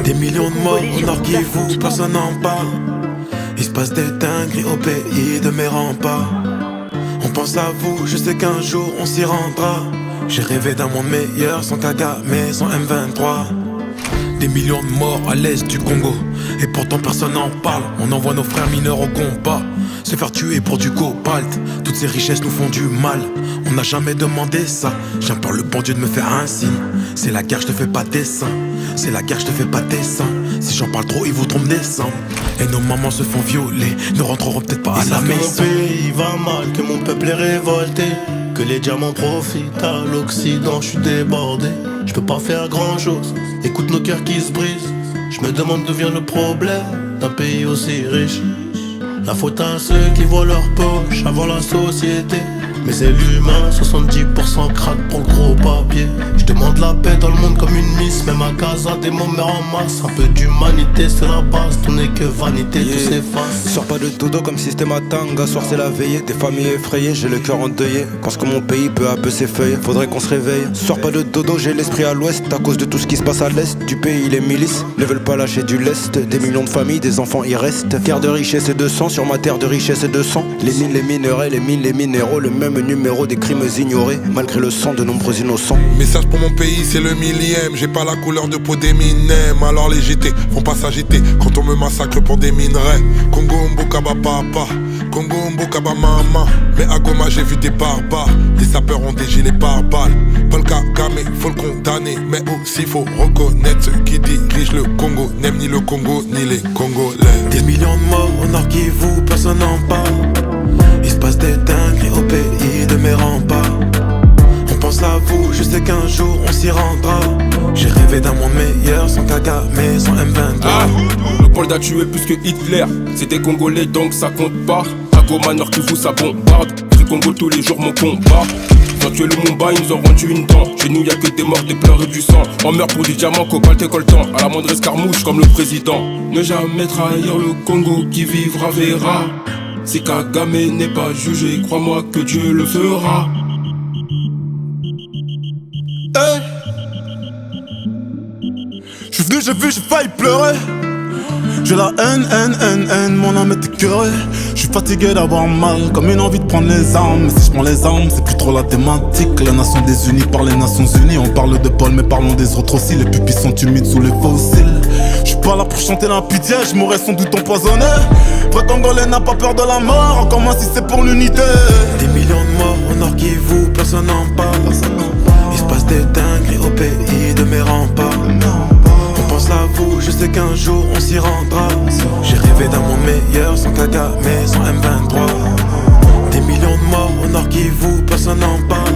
Des millions de morts au nord qui vous, personne n'en parle. Il se passe des dingueries au pays de mes remparts. On pense à vous, je sais qu'un jour on s'y rendra. J'ai rêvé d'un monde meilleur sans Kagame, sans M23. Des millions de morts à l'est du Congo, et pourtant personne n'en parle. On envoie nos frères mineurs au combat, se faire tuer pour du cobalt. Toutes ces richesses nous font du mal, on n'a jamais demandé ça. J'implore le bon Dieu de me faire un signe. C'est la guerre, je te fais pas dessin. C'est la guerre, je te fais pas dessin. Si j'en parle trop, ils voudront me descendre. Et nos mamans se font violer, ne rentreront peut-être pas à la maison. Que mon pays va mal, que mon peuple est révolté, que les diamants profitent à l'Occident, je suis débordé. Je peux pas faire grand chose, écoute nos cœurs qui se brisent. Je me demande d'où vient le problème d'un pays aussi riche. La faute à ceux qui voient leur poche avant la société. Mais c'est l'humain, 70% craque pour le gros papier. Je demande la paix dans le monde comme une miss. Même à casa, des mots mais en masse. Un peu d'humanité, c'est la base. Tout n'est que vanité, tout s'efface. Sors pas de dodo comme si c'était ma tanga. Soir c'est la veillée, des familles effrayées. J'ai le cœur endeuillé, pense que mon pays peu à peu s'effeuille. Faudrait qu'on se réveille. Sors pas de dodo, j'ai l'esprit à l'ouest. À cause de tout ce qui se passe à l'est du pays, les milices ne veulent pas lâcher du lest. Des millions de familles, des enfants y restent. Terre de richesse et de sang, sur ma terre de richesse et de sang. Les mines, les minerais, les mines, les minéraux. Le même numéro des crimes ignorés, malgré le sang de nombreux innocents. Message pour mon pays, c'est le millième. J'ai pas la couleur de peau d'Eminem. Alors les JT vont pas s'agiter quand on me massacre pour des minerais. Congo Mbokaba papa, Congo Mbokaba maman. Mais à Goma j'ai vu des barbares. Les sapeurs ont des gilets pare-balles. Paul Kagame, faut le condamner. Mais aussi faut reconnaître ceux qui dirigent le Congo. N'aiment ni le Congo ni les Congolais. Des millions de morts au nord qui vous, personne n'en parle. Il se passe des dingueries au pays de mes remparts. On pense à vous, je sais qu'un jour on s'y rendra. J'ai rêvé d'un monde meilleur sans Kagame, sans M23. Le Paul a tué plus que Hitler. C'est des Congolais donc ça compte pas. À Goma Nord qui vous ça bombarde. Du Congo tous les jours mon combat. Ils ont tué le Mumbai, ils nous ont rendu une dent. Chez nous y'a que des morts, des pleurs et du sang. On meurt pour du diamant, cobalt et coltan. À la moindre escarmouche comme le président. Ne jamais trahir le Congo, qui vivra verra. Si Kagame n'est pas jugé, crois-moi que Dieu le fera. Hey. J'suis venu, j'ai vu, j'ai failli pleurer. J'ai la haine, mon âme est écœurée. J'suis fatigué d'avoir mal, comme une envie de prendre les armes. Mais si j'prends les armes, c'est plus trop la thématique. La nation désunies par les Nations Unies. On parle de Paul, mais parlons des autres aussi. Les pupilles sont humides sous les fossiles. J'suis pas là pour chanter la pitié, j'mourrais sans doute empoisonné. Vrai Congolais n'a pas peur de la mort, encore moins si c'est pour l'unité. Des millions de morts au nord qui vous, personne n'en parle. Il se passe des dingueries au pays de mes remparts. On pense à vous, je sais qu'un jour on s'y rendra. J'ai rêvé d'un monde meilleur sans Kagame, sans M23. Des millions de morts au nord qui vous, personne n'en parle.